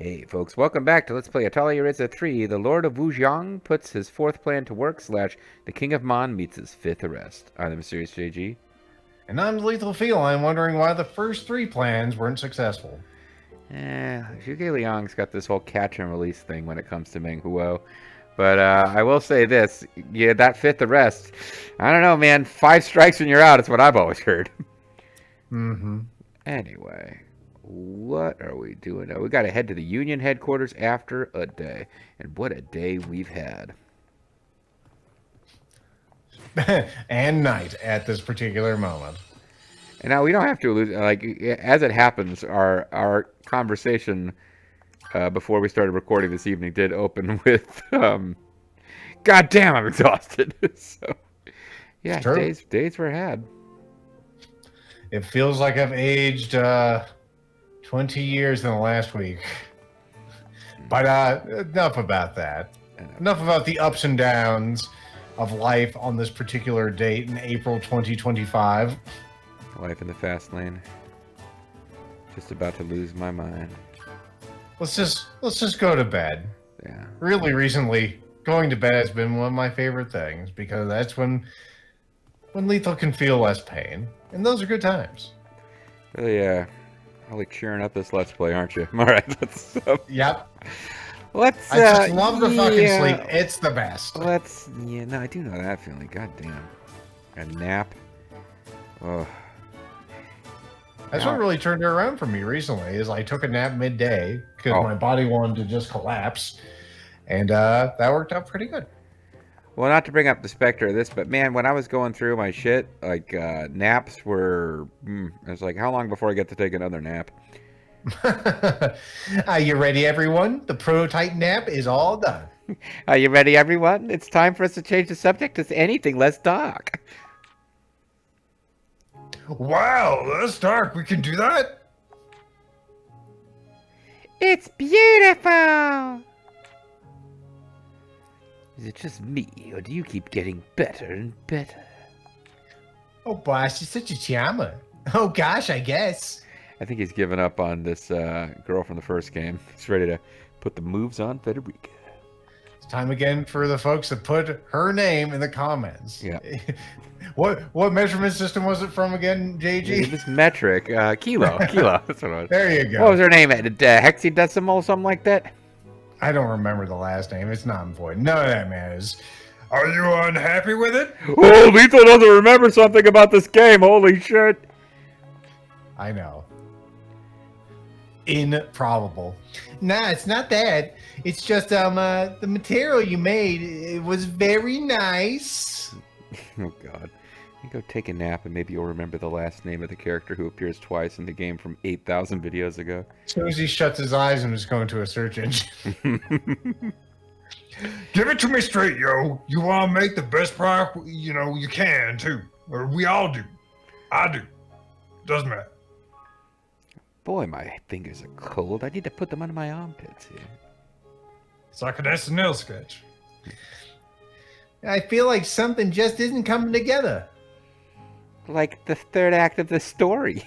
Hey folks, welcome back to Let's Play Atelier Ryza 3. The Lord of Wujiang puts his fourth plan to work / the King of Mon meets his fifth arrest. I'm the Mysterious JG. And I'm Lethal Feline, wondering why the first three plans weren't successful. Zhuge Liang's got this whole catch and release thing when it comes to Meng Huo. But I will say this, yeah, that fifth arrest, I don't know, man, 5 strikes and you're out is what I've always heard. Anyway, what are we doing now? We got to head to the Union headquarters after a day. And what a day we've had. And night at this particular moment. And now we don't have to lose, like, as it happens, our conversation before we started recording this evening did open with, God damn, I'm exhausted. So, yeah, days were had. It feels like I've aged 20 years in the last week. But enough about that. Enough about the ups and downs of life on this particular date in April 2025. Life in the fast lane. Just about to lose my mind. Let's just go to bed. Yeah. Really recently, going to bed has been one of my favorite things because that's when Lethal can feel less pain. And those are good times. Really, really cheering up this Let's Play, aren't you? All right, let's... Yep. Let's... I just love the fucking sleep. It's the best. Yeah, no, I do know that feeling. God damn. A nap. Oh. That's what really turned it around for me recently, is I took a nap midday because my body wanted to just collapse. And that worked out pretty good. Well, not to bring up the specter of this, but man, when I was going through my shit, like, naps were... I was like, how long before I get to take another nap? Are you ready, everyone? The prototype nap is all done. Are you ready, everyone? It's time for us to change the subject to anything less dark. Wow, that's dark. We can do that? It's beautiful! Is it just me, or do you keep getting better and better? Oh, boss, you're such a charmer. Oh, gosh, I guess. I think he's given up on this girl from the first game. He's ready to put the moves on Federica. It's time again for the folks to put her name in the comments. Yeah. What measurement system was it from again, JG? It was metric. Kilo. That's what it was. There you go. What was her name? Hexadecimal, something like that? I don't remember the last name. It's not important. None of that matters. Are you unhappy with it? Oh, Lethal doesn't remember something about this game. Holy shit. I know. Improbable. Nah, it's not that. It's just the material you made, it was very nice. Oh god. You go take a nap and maybe you'll remember the last name of the character who appears twice in the game from 8,000 videos ago. As soon as he shuts his eyes and is going to a search engine. Give it to me straight, yo. You want to make the best product, you can too. Or we all do. I do. Doesn't matter. Boy, my fingers are cold. I need to put them under my armpits here. It's like an SNL sketch. I feel like something just isn't coming together. Like the third act of the story.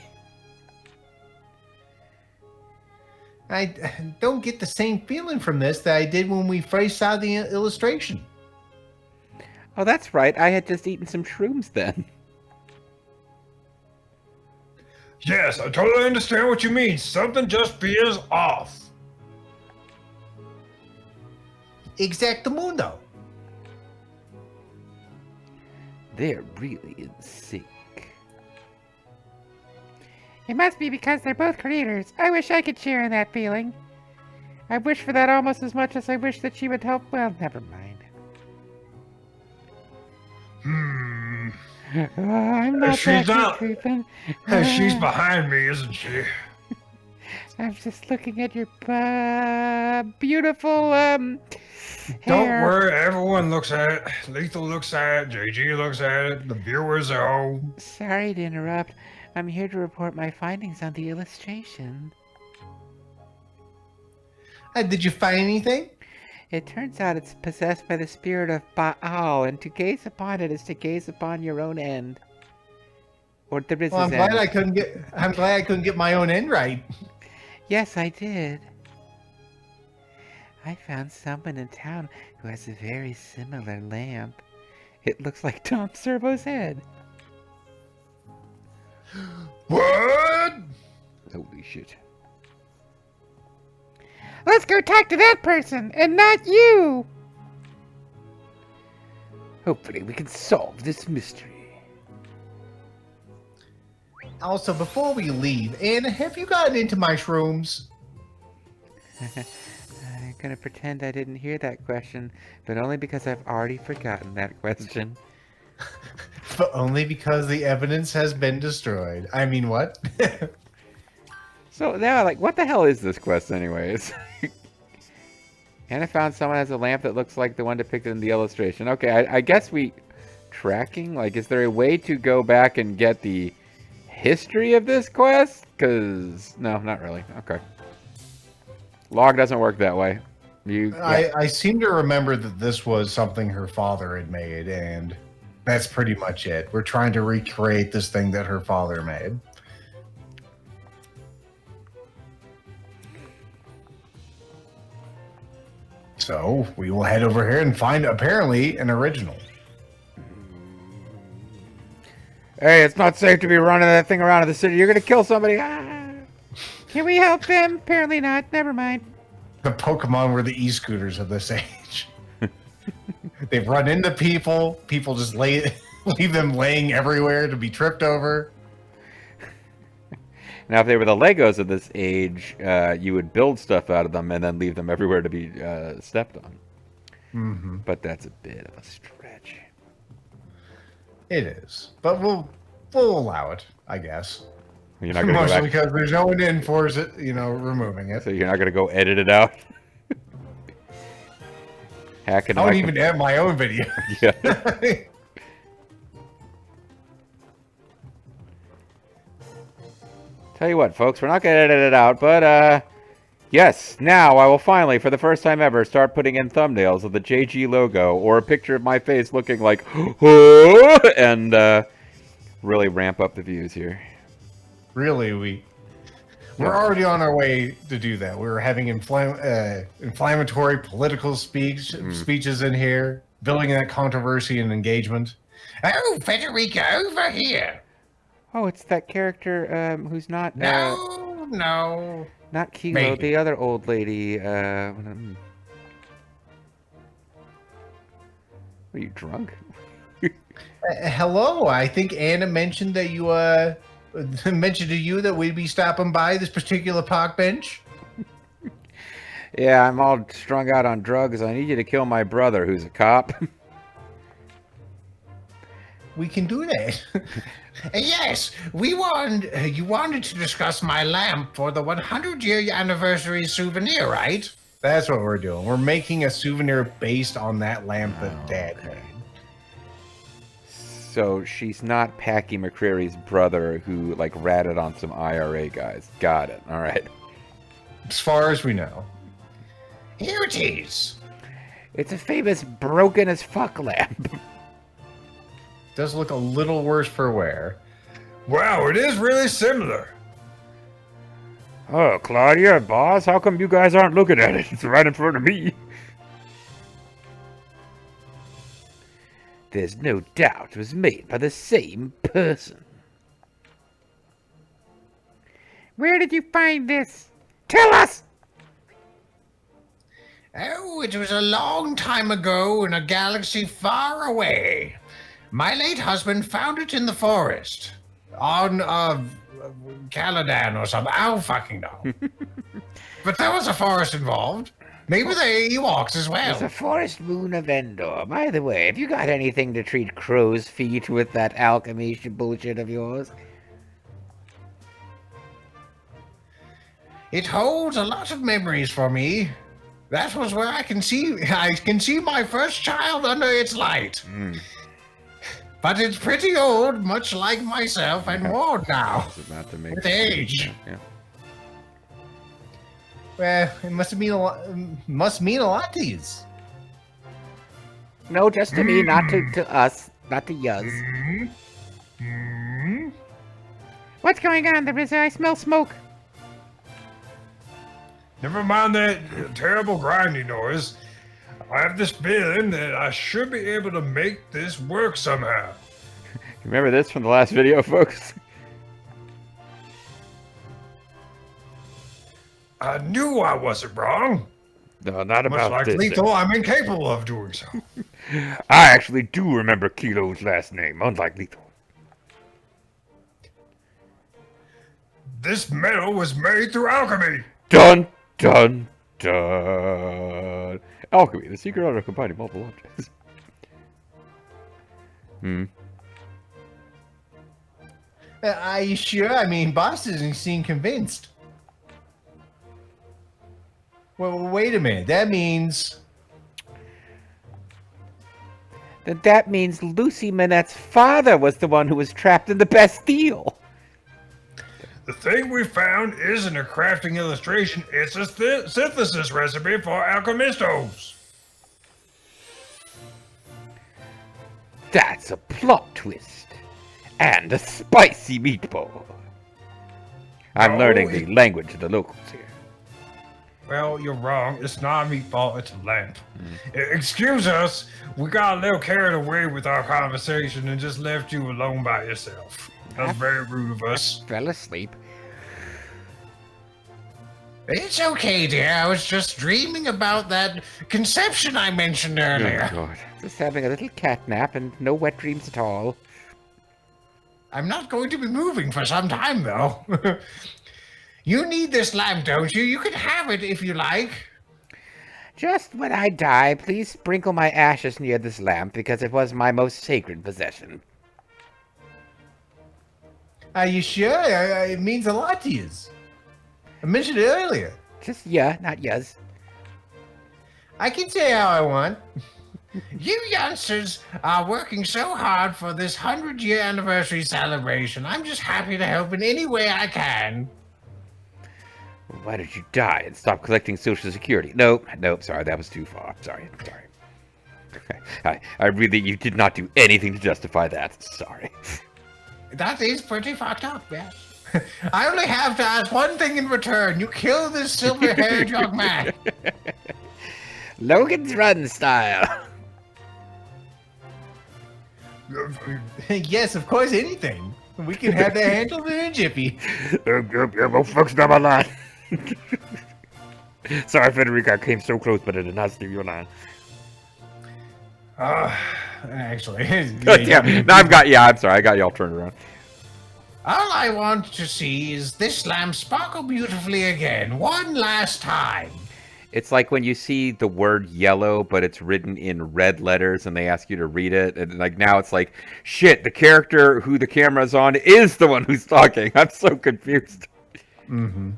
I don't get the same feeling from this that I did when we first saw the illustration. Oh, that's right. I had just eaten some shrooms then. Yes, I totally understand what you mean. Something just feels off. Exactamundo. They're really in sync. It must be because they're both creators. I wish I could share in that feeling. I wish for that almost as much as I wish that she would help. Well, never mind. I'm not creeping. She's behind me, isn't she? I'm just looking at your beautiful hair. Don't worry, everyone looks at it. Lethal looks at it. JG looks at it. The viewers are all... Sorry to interrupt. I'm here to report my findings on the illustration. Did you find anything? It turns out it's possessed by the spirit of Baal, and to gaze upon it is to gaze upon your own end. Or the Ryza's I'm glad I couldn't get my own end right. Yes, I did. I found someone in town who has a very similar lamp. It looks like Tom Servo's head. What? Holy shit. Let's go talk to that person, and not you! Hopefully we can solve this mystery. Also, before we leave, Anna, have you gotten into my shrooms? I'm gonna pretend I didn't hear that question, but only because I've already forgotten that question. But only because the evidence has been destroyed. I mean, what? So now, like, what the hell is this quest anyways? Anna found someone has a lamp that looks like the one depicted in the illustration. Okay, I guess we... Tracking? Like, is there a way to go back and get the history of this quest? Because... No, not really. Okay. Log doesn't work that way. I seem to remember that this was something her father had made, and that's pretty much it. We're trying to recreate this thing that her father made. So we will head over here and find apparently an original. Hey, it's not safe to be running that thing around in the city. You're gonna kill somebody. Ah! Can we help them? Apparently not. Never mind. The Pokemon were the e-scooters of this age. They've run into people. People just leave them laying everywhere to be tripped over. Now, if they were the Legos of this age, you would build stuff out of them and then leave them everywhere to be stepped on. Mm-hmm. But that's a bit of a stretch. It is, but we'll allow it, I guess. You're not gonna go Mostly back, because there's no one to enforce it, removing it. so you're not going to go edit it out? Hack it I out. don't even edit my own video. Yeah. Tell you what, folks, we're not going to edit it out, but, yes, now I will finally, for the first time ever, start putting in thumbnails of the JG logo or a picture of my face looking like, and, really ramp up the views here. Really, we're already on our way to do that. We're having inflammatory political speeches in here, building that controversy and engagement. Oh, Federica, over here. Oh, it's that character who's not... No. Not Kilo, Maybe. the other old lady. Are you drunk? Hello, I think Anna mentioned that you mentioned to you that we'd be stopping by this particular park bench. Yeah, I'm all strung out on drugs. I need you to kill my brother, who's a cop. We can do that. Yes, you wanted to discuss my lamp for the 100-year anniversary souvenir, right? That's what we're doing. We're making a souvenir based on that lamp that Dad made. So she's not Packy McCreary's brother who, like, ratted on some IRA guys. Got it. All right. As far as we know. Here it is. It's a famous broken-as-fuck lamp. Does look a little worse for wear. Wow, it is really similar. Oh, Claudia, boss, how come you guys aren't looking at it? It's right in front of me. There's no doubt it was made by the same person. Where did you find this? Tell us! Oh, it was a long time ago in a galaxy far away. My late husband found it in the forest. On, Caladan or something. I don't fucking know. But there was a forest involved. Maybe the Ewoks as well. It's a forest moon of Endor. By the way, have you got anything to treat crow's feet with that alchemy bullshit of yours? It holds a lot of memories for me. That was where I can see my first child under its light. But it's pretty old, much like myself, and worn now. Not to make With age. Yeah. Well, it must mean a lot. Must mean a lot to you. No, just to me, not to us, not to yuz. What's going on, the Ryza? I smell smoke. Never mind that terrible grinding noise. I have this feeling that I should be able to make this work somehow. Remember this from the last video, folks? I knew I wasn't wrong. No, not Much about like this. Lethal, I'm incapable of doing so. I actually do remember Kilo's last name, unlike Lethal. This metal was made through alchemy. Dun, dun, dun. Alchemy, the secret art of combining multiple objects. Are you sure? I mean, boss doesn't seem convinced. Well, wait a minute. That means... Then that means Lucy Manette's father was the one who was trapped in the Bastille. The thing we found isn't a crafting illustration, it's a synthesis recipe for alchemistos. That's a plot twist. And a spicy meatball. I'm No, learning the language of the locals here. Well, you're wrong. It's not a meatball, it's a lamp. Excuse us, we got a little carried away with our conversation and just left you alone by yourself. That's very rude of us. Fell asleep. It's okay, dear. I was just dreaming about that conception I mentioned earlier. Oh, God. Just having a little cat nap and no wet dreams at all. I'm not going to be moving for some time, though. You need this lamp, don't you? You can have it if you like. Just when I die, please sprinkle my ashes near this lamp because it was my most sacred possession. Are you sure? It means a lot to you. I mentioned it earlier. Just yeah, not yes. I can say how I want. You youngsters are working so hard for this 100-year anniversary celebration. I'm just happy to help in any way I can. Why did you die and stop collecting Social Security? Nope, sorry, that was too far. Sorry. I really, you did not do anything to justify that. Sorry. That is pretty fucked up, yes. I only have to ask one thing in return. You kill this silver-haired young man. Logan's Run style. Yes, of course, anything. We can have that handled in a jiffy. Well, folks, not my line. Sorry, Federica, I came so close, but I did not steal your line. Actually. Yeah, no, I'm sorry, I got y'all turned around. All I want to see is this lamp sparkle beautifully again, one last time. It's like when you see the word yellow, but it's written in red letters, and they ask you to read it, and like now it's like, shit, the character who the camera's on is the one who's talking. I'm so confused. Mm-hmm.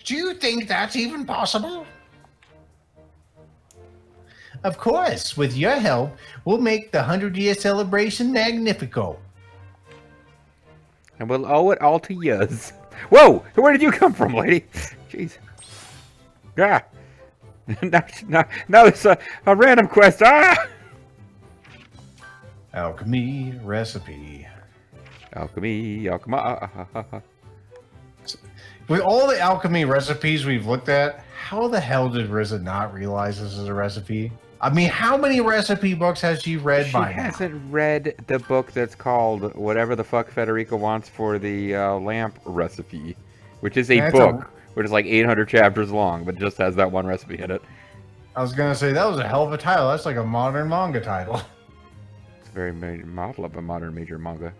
Do you think that's even possible? Of course, with your help, we'll make the 100-year celebration magnifico. And we'll owe it all to yous. Whoa! Where did you come from, lady? Jeez. Ah! Now it's a random quest. Ah! Alchemy recipe. Alchemy. With all the alchemy recipes we've looked at, how the hell did Ryza not realize this is a recipe? I mean, how many recipe books has she read She by now? hasn't read the book that's called whatever the fuck Federica wants for the lamp recipe, which is a That's book, which is like 800 chapters long, but just has that one recipe in it. I was gonna say that was a hell of a title. That's like a modern manga title. It's a very model of a modern major manga.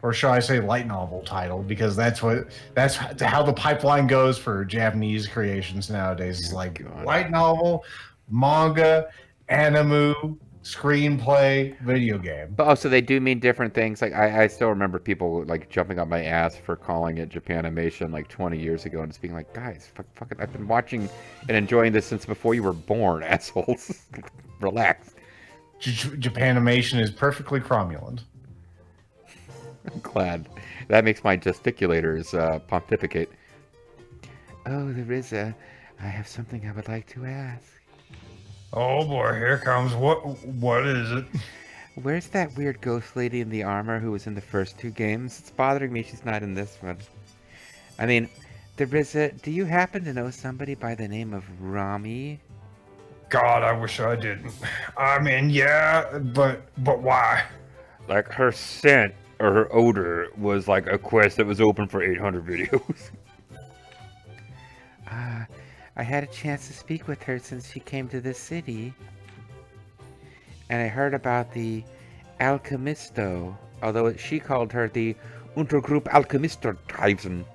Or shall I say light novel title, because that's how the pipeline goes for Japanese creations nowadays. It's like God. light novel, manga, anime, screenplay, video game. Oh, so they do mean different things. Like I still remember people like jumping on my ass for calling it Japanimation like 20 years ago, and just being like, guys, fuck it. I've been watching and enjoying this since before you were born, assholes. Relax. Japanimation is perfectly cromulent. I'm glad. That makes my gesticulators pontificate. Oh, there is I have something I would like to ask. Oh boy, here comes what is it? Where's that weird ghost lady in the armor who was in the first two games? It's bothering me she's not in this one. I mean, Ryza, do you happen to know somebody by the name of Rami? God, I wish I didn't. I mean, yeah, but why? Like, her scent or her odor was like a quest that was open for 800 videos. I had a chance to speak with her since she came to this city. And I heard about the Alchemisto, although she called her the Untergruppe Alchemistertreiben.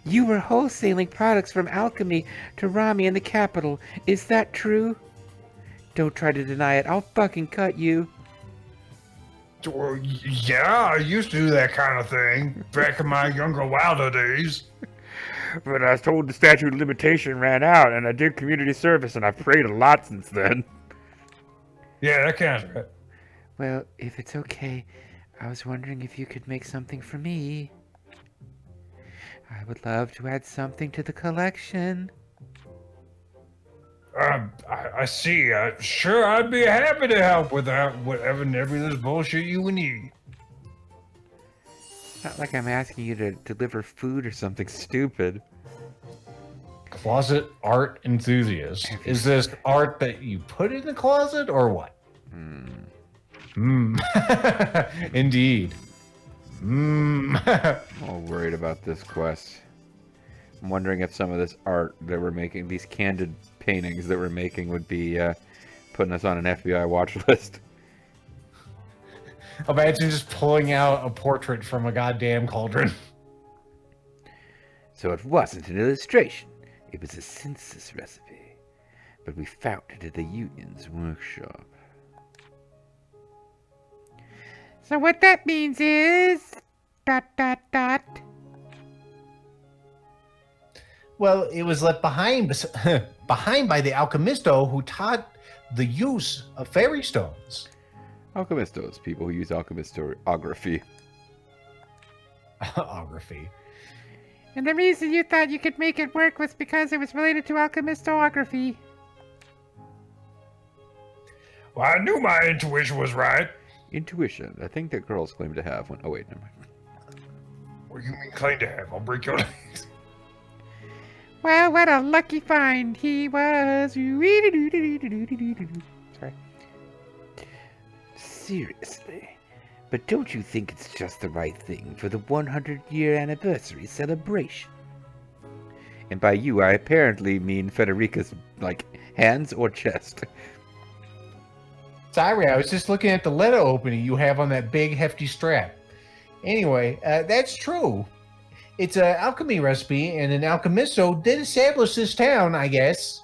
You were wholesaling products from alchemy to Rami in the capital. Is that true? Don't try to deny it. I'll fucking cut you. Well, yeah, I used to do that kind of thing back in my younger, wilder days. But I was told the statute of limitation ran out, and I did community service, and I've prayed a lot since then. Yeah, that counts, right? Well, if it's okay, I was wondering if you could make something for me. I would love to add something to the collection. I see. Sure, I'd be happy to help with that, whatever nebulous bullshit you would need. Not like I'm asking you to deliver food or something stupid. Closet art enthusiast. Is this art that you put in the closet or what? Indeed. I'm all worried about this quest. I'm wondering if some of this art that we're making, these candid paintings that we're making, would be putting us on an FBI watch list. Imagine just pulling out a portrait from a goddamn cauldron. So it wasn't an illustration. It was a census recipe. But we found it at the union's workshop. So what that means is... ... Well, it was left behind by the alchemisto who taught the use of fairy stones. Alchemistos, people who use alchemistography. Ography. And the reason you thought you could make it work was because it was related to alchemistography. Well, I knew my intuition was right. Intuition, a thing that girls claim to have when... Oh, wait, never mind. What do you mean claim to have? I'll break your legs. Well, what a lucky find he was. Sorry. Seriously. But don't you think it's just the right thing for the 100-year anniversary celebration? And by you, I apparently mean Federica's, like, hands or chest. Sorry, I was just looking at the letter opening you have on that big hefty strap. Anyway, that's true. It's an alchemy recipe, and an alchemisto did establish this town, I guess.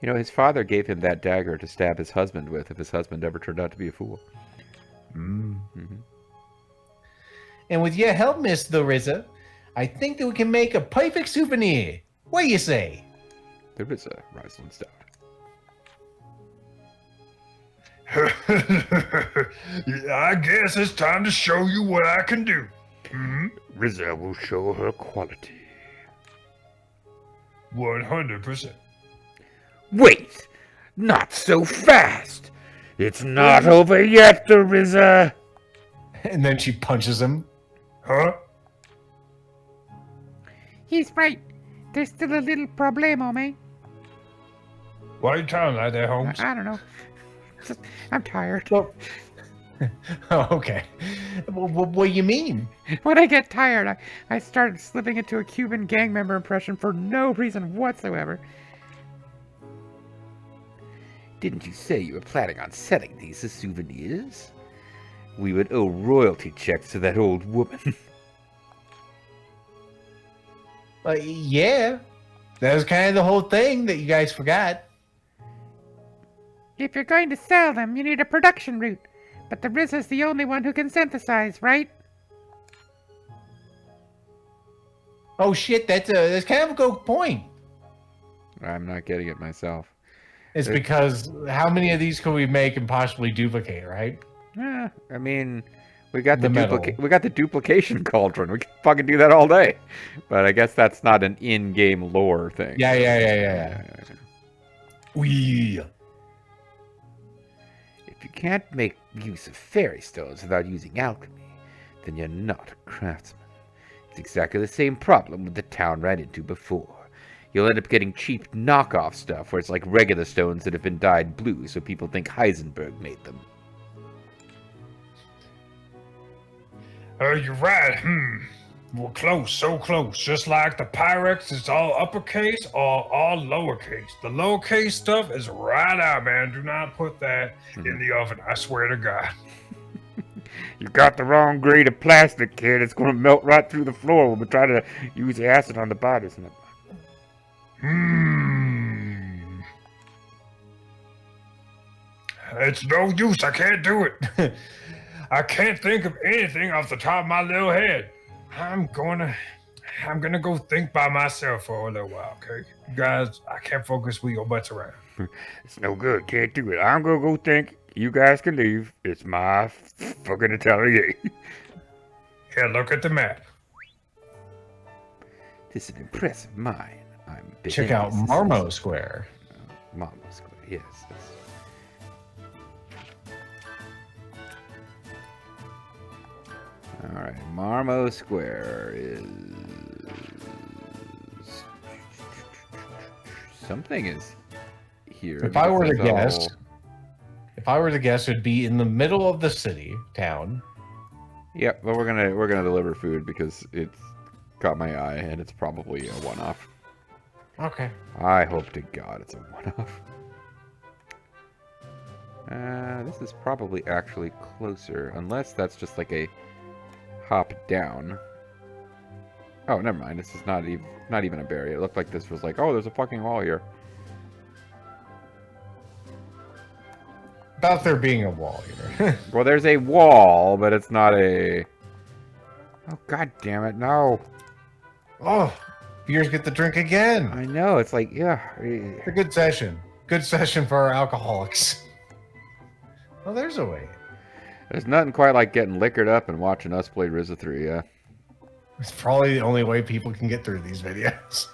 You know, his father gave him that dagger to stab his husband with if his husband ever turned out to be a fool. Mm-hmm. And with your help, Miss Ryza, I think that we can make a perfect souvenir. What do you say? The Ryza Riesling Stout. I guess it's time to show you what I can do. Ryza will show her quality. 100%. Wait! Not so fast! It's not over yet, the Ryza! And then she punches him. Huh? He's right. There's still a little problemo, man. Why are you telling like that, Holmes? I don't know. I'm tired. Well, okay. What do you mean? When I get tired, I start slipping into a Cuban gang member impression for no reason whatsoever. Didn't you say you were planning on selling these as souvenirs? We would owe royalty checks to that old woman. Yeah. That was kind of the whole thing that you guys forgot. If you're going to sell them, you need a production route. But the Ryza's the only one who can synthesize, right? Oh shit, that's kind of a good point. I'm not getting it myself. It's because how many of these can we make and possibly duplicate, right? I mean, we got The metal. we got the duplication cauldron. We can fucking do that all day. But I guess that's not an in-game lore thing. Yeah. We. If you can't make use of fairy stones without using alchemy, then you're not a craftsman. It's exactly the same problem that the town ran into before. You'll end up getting cheap knockoff stuff where it's like regular stones that have been dyed blue so people think Heisenberg made them. Oh, you're right. We're close, so close. Just like the Pyrex is all uppercase or all lowercase. The lowercase stuff is right out, man. Do not put that in the oven. I swear to God. You got the wrong grade of plastic, kid. It's going to melt right through the floor when we try to use the acid on the bodies. It's no use. I can't do it. I can't think of anything off the top of my little head. I'm gonna go think by myself for a little while, okay? You guys, I can't focus with your butts around. It's no good. Can't do it. I'm going to go think. You guys can leave. It's my fucking Atelier. Yeah, look at the map. This is an impressive mine. I'm Check out Marmo Square. Marmo Square, yes. Alright, Marmo Square is... Something is here. If I were to guess, it'd be in the middle of the city, town. Yep, but we're gonna deliver food because it's caught my eye and it's probably a one-off. Okay. I hope to God it's a one-off. This is probably actually closer, unless that's just like a hop down. Oh, never mind. This is not even a barrier. It looked like this was like, oh, there's a fucking wall here. About there being a wall here. Well, there's a wall, but it's not a... Oh, God damn it, no. Oh, beers get the drink again. I know, it's like, yeah. It's a good session. Good session for our alcoholics. Oh, there's a way. There's nothing quite like getting liquored up and watching us play Ryza 3, yeah. It's probably the only way people can get through these videos.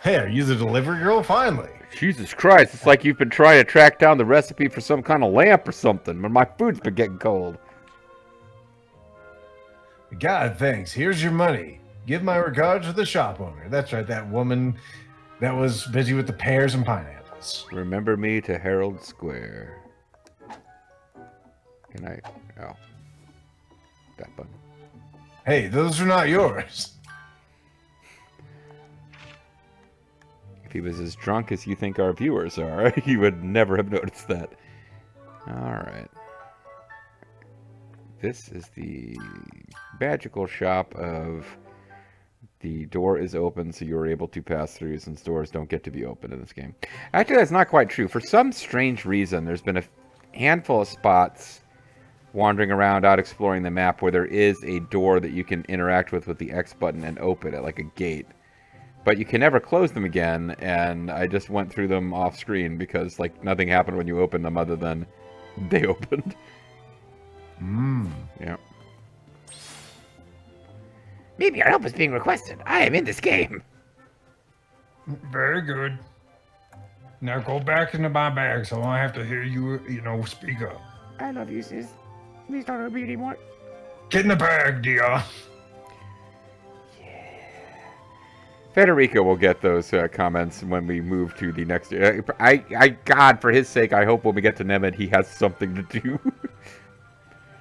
Hey, are you the delivery girl? Finally. Jesus Christ, it's like you've been trying to track down the recipe for some kind of lamp or something, but my food's been getting cold. God, thanks. Here's your money. Give my regards to the shop owner. That's right, that woman that was busy with the pears and pineapples. Remember me to Herald Square. Can I... Oh. That button. Hey, those are not yours. If he was as drunk as you think our viewers are, he would never have noticed that. Alright. This is the magical shop of the door is open so you're able to pass through since doors don't get to be open in this game. Actually, that's not quite true. For some strange reason, there's been a handful of spots wandering around out exploring the map where there is a door that you can interact with the X button and open it, like a gate. But you can never close them again, and I just went through them off screen because like nothing happened when you opened them other than they opened. Yeah. Maybe our help is being requested. I am in this game. Very good. Now go back into my bag so I don't have to hear you, speak up. I love you, sis. Please don't hurt me anymore. Get in the bag, Dion. Federico will get those comments when we move to the next... God, for his sake, I hope when we get to Nemeth, he has something to do.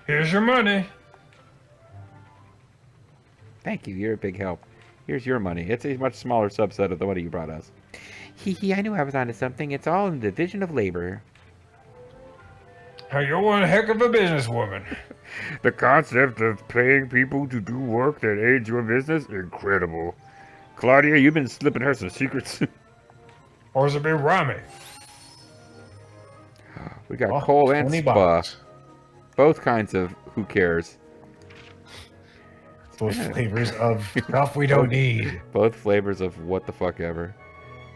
Here's your money. Thank you, you're a big help. Here's your money. It's a much smaller subset of the money you brought us. Hee, I knew I was onto something. It's all in the division of labor. You're one heck of a businesswoman. The concept of paying people to do work that aids your business? Incredible. Claudia, you've been slipping her some secrets. Or is it been Rami? We got coal and spa. Both kinds of who cares. Both flavors of stuff we don't need. Both flavors of what the fuck ever.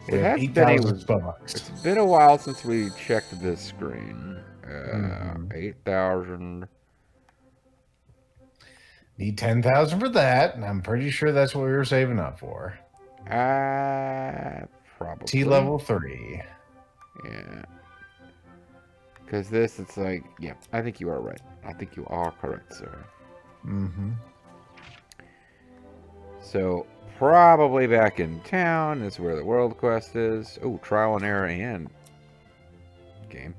It has 8,000 bucks. It's been a while since we checked this screen. 8,000. Need 10,000 for that, and I'm pretty sure that's what we were saving up for. Probably. T level 3. Yeah. Because this, it's like, yeah, I think you are right. I think you are correct, sir. So probably back in town is where the world quest is. Oh, trial and error and game.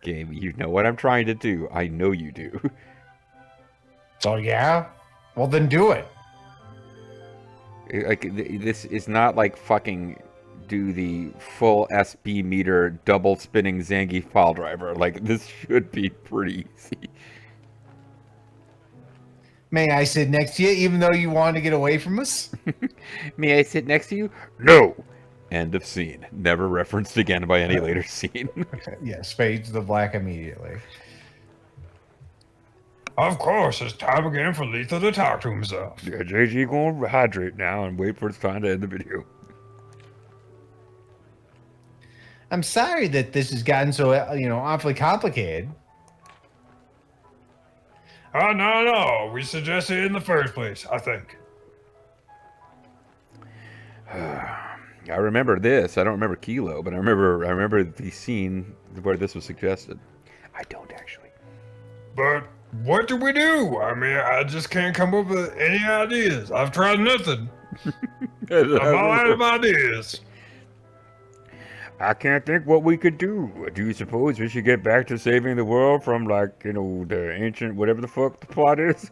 Game, you know what I'm trying to do. I know you do. So yeah, well then do it. Like this is not like fucking do the full SB meter double spinning Zangief pile driver. Like this should be pretty easy. May I sit next to you, even though you want to get away from us? May I sit next to you? No. End of scene. Never referenced again by any later scene. Yes, fades to the black immediately. Of course, it's time again for Lethal to talk to himself. Yeah, JG gonna hydrate now and wait for its time to end the video. I'm sorry that this has gotten so, awfully complicated. Oh, no. We suggested it in the first place, I think. I remember this. I don't remember Kilo, but I remember the scene where this was suggested. I don't actually. But what do we do? I mean, I just can't come up with any ideas. I've tried nothing. I'm all out of ideas. I can't think what we could do. Do you suppose we should get back to saving the world from, like, the ancient whatever the fuck the plot is?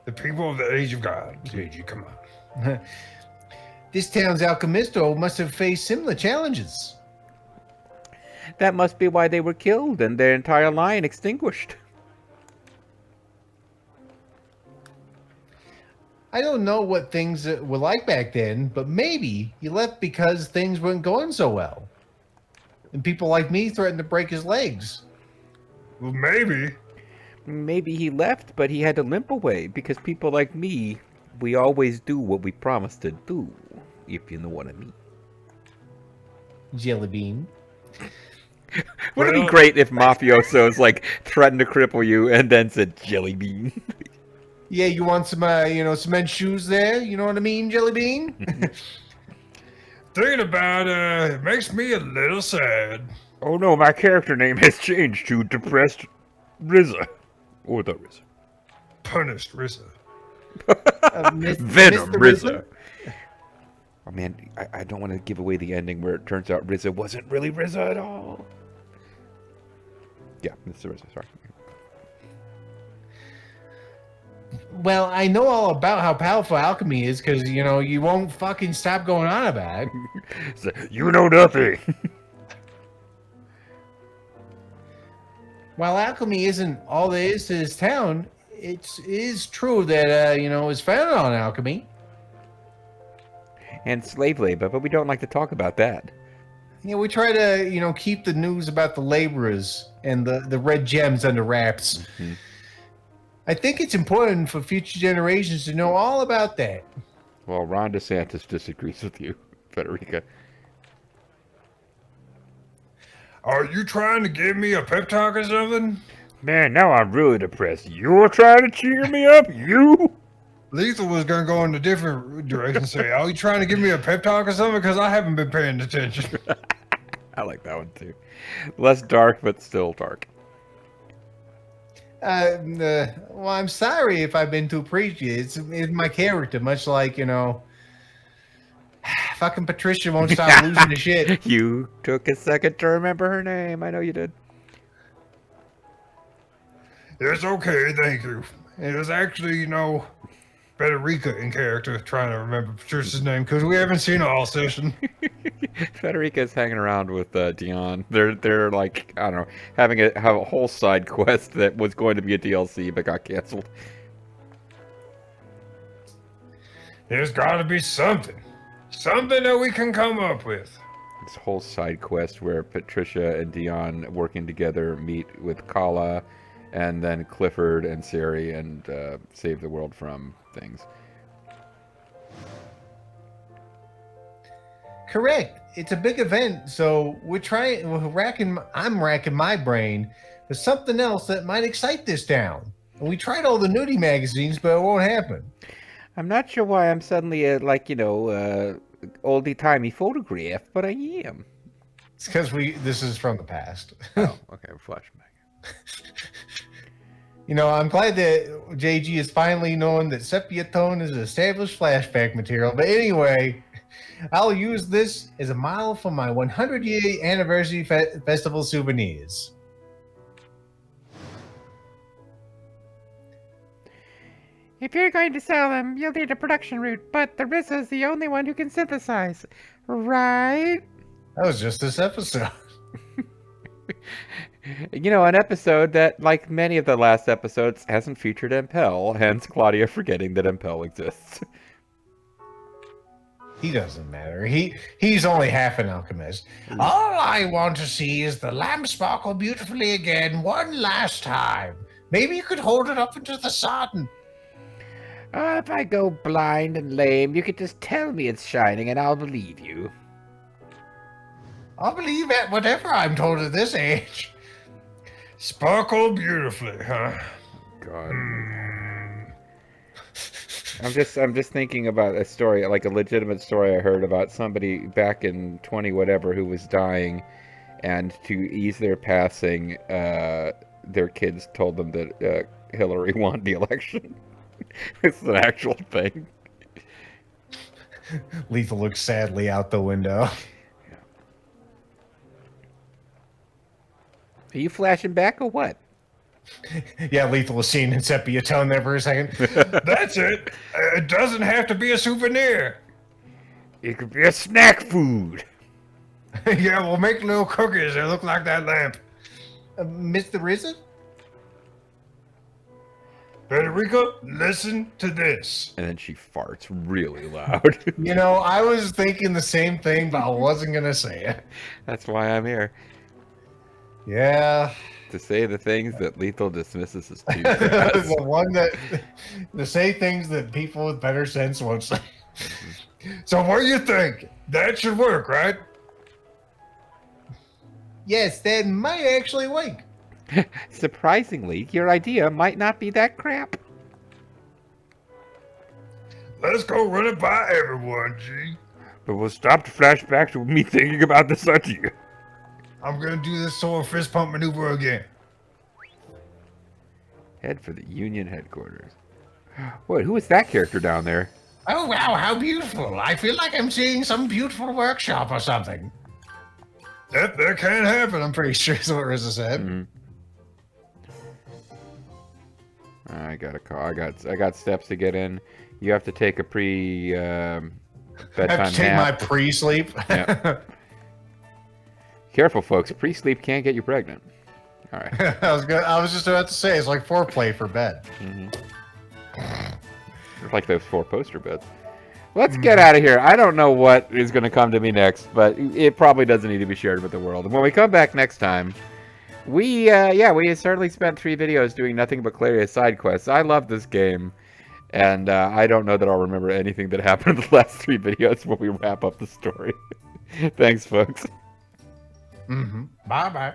The people of the Age of God. JG, come on. This town's alchemisto must have faced similar challenges. That must be why they were killed and their entire line extinguished. I don't know what things were like back then, but maybe he left because things weren't going so well. And people like me threatened to break his legs. Well, maybe. Maybe he left, but he had to limp away because people like me, we always do what we promised to do, if you know what I mean. Jelly bean. Wouldn't it be great if mafiosos like threatened to cripple you and then said jelly bean? Yeah, you want some, cement shoes there? You know what I mean, Jelly Bean? Thinking about it makes me a little sad. Oh no, my character name has changed to Depressed Ryza. Or the Ryza. Punished Ryza. Venom Mr. Ryza. Oh man, I don't want to give away the ending where it turns out Ryza wasn't really Ryza at all. Yeah, Mr. Ryza, sorry. Well, I know all about how powerful alchemy is because, you won't fucking stop going on about it. So, you know nothing. While alchemy isn't all there is to this town, it is true that, it's founded on alchemy. And slave labor, but we don't like to talk about that. Yeah, we try to, keep the news about the laborers and the red gems under wraps. Mm-hmm. I think it's important for future generations to know all about that. Well, Ron DeSantis disagrees with you, Federica. Are you trying to give me a pep talk or something? Man, now I'm really depressed. You're trying to cheer me up? You? Lethal was going to go in a different direction and say, are you trying to give me a pep talk or something? Because I haven't been paying attention. I like that one too. Less dark, but still dark. Well, I'm sorry if I've been too preachy. It's my character, much like, fucking Patricia won't stop losing the shit. You took a second to remember her name. I know you did. It's okay, thank you. It was actually, Federica in character trying to remember Patricia's name because we haven't seen her all session. Federica's hanging around with Dion. They're like, I don't know, have a whole side quest that was going to be a DLC but got canceled. There's got to be something that we can come up with. This whole side quest where Patricia and Dion working together meet with Kala, and then Clifford and Sari and save the world from things. Correct. It's a big event, so I'm racking my brain for something else that might excite this town. And we tried all the nudie magazines, but it won't happen. I'm not sure why I'm suddenly oldie-timey photograph, but I am. It's because this is from the past. Oh, okay, flashback. I'm glad that JG is finally knowing that sepia tone is established flashback material. But anyway, I'll use this as a model for my 100-year anniversary festival souvenirs. If you're going to sell them, you'll need a production route, but the Ryza's the only one who can synthesize. Right? That was just this episode. You know, an episode that, like many of the last episodes, hasn't featured Impel, hence Claudia forgetting that Impel exists. He doesn't matter. He's only half an alchemist. All I want to see is the lamp sparkle beautifully again one last time. Maybe you could hold it up into the sun. If I go blind and lame, you could just tell me it's shining and I'll believe you. I'll believe at whatever I'm told at this age. Sparkle beautifully, huh? God. I'm just thinking about a story, like a legitimate story I heard about somebody back in 20 whatever who was dying, and to ease their passing, their kids told them that Hillary won the election. It's an actual thing. Lethal looks sadly out the window. Are you flashing back or what? Yeah, Lethal was seen in sepia tone there for a second. That's it. It doesn't have to be a souvenir. It could be a snack food. Yeah, we'll make little cookies that look like that lamp. Mr. Ryza? Federica, listen to this. And then she farts really loud. You know, I was thinking the same thing, but I wasn't going to say it. That's why I'm here. Yeah. To say the things that Lethal dismisses as too fast. The one that to say things that people with better sense won't say. So what do you think? That should work, right? Yes, that might actually work. Surprisingly, your idea might not be that crap. Let's go run it by everyone, G. But we'll stop the flashbacks with me thinking about this idea. I'm gonna do this sword fist pump maneuver again. Head for the Union headquarters. What? Who is that character down there? Oh, wow, how beautiful. I feel like I'm seeing some beautiful workshop or something. That can't happen. I'm pretty sure is what Ryza said. Mm-hmm. I got a call. I got steps to get in. You have to take a bedtime I have to take nap. my pre-sleep. Yeah. Careful, folks. Pre-sleep can't get you pregnant. All right. I was just about to say it's like foreplay for bed. Mm-hmm. It's like those 4 poster beds. Let's get out of here. I don't know what is going to come to me next, but it probably doesn't need to be shared with the world. And when we come back next time, we certainly spent 3 videos doing nothing but Claria's side quests. I love this game, and I don't know that I'll remember anything that happened in the last 3 videos when we wrap up the story. Thanks, folks. Bye-bye.